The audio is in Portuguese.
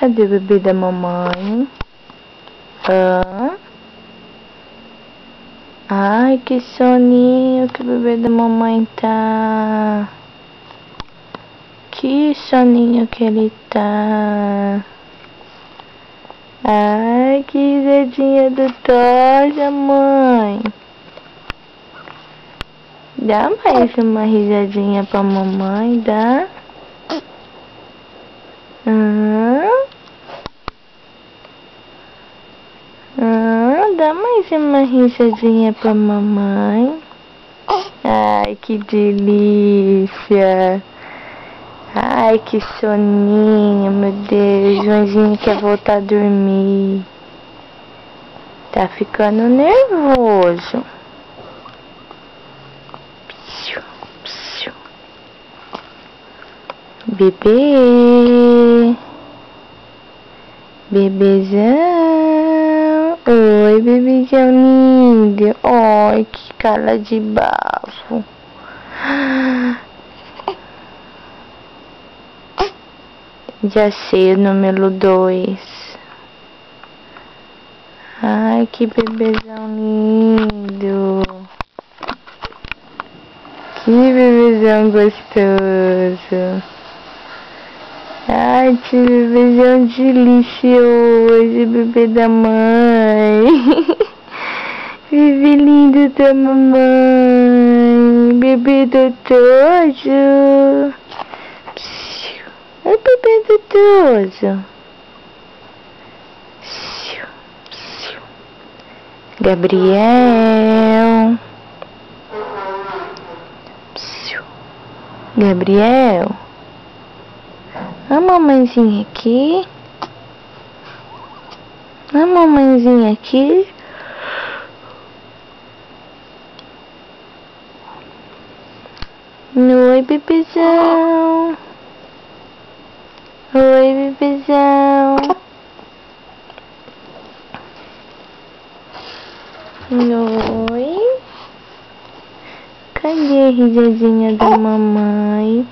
Cadê o bebê da mamãe? Ai, que soninho que o bebê da mamãe tá. Que soninho que ele tá. Ai, que risadinha do Toja, mãe. Dá mais uma risadinha pra mamãe, dá? Dá mais uma risadinha pra mamãe. Ai, que delícia. Ai, que soninho, meu Deus. Joãozinho quer voltar a dormir. Tá ficando nervoso. Bebê. Bebezão. Oi, bebezão lindo. Ai, que cara de bafo. Já sei o número 2. Ai, que bebezão lindo. Que bebezão gostoso. Ai, que bebezão delicioso, bebê da mãe. Bebê lindo da mamãe. Bebê do Tojo. Oi, bebê do Tojo. Gabriel. Gabriel. A mamãezinha aqui. A mamãezinha aqui. Oi, bebezão. Oi, bebezão. Oi. Cadê a risadinha da mamãe?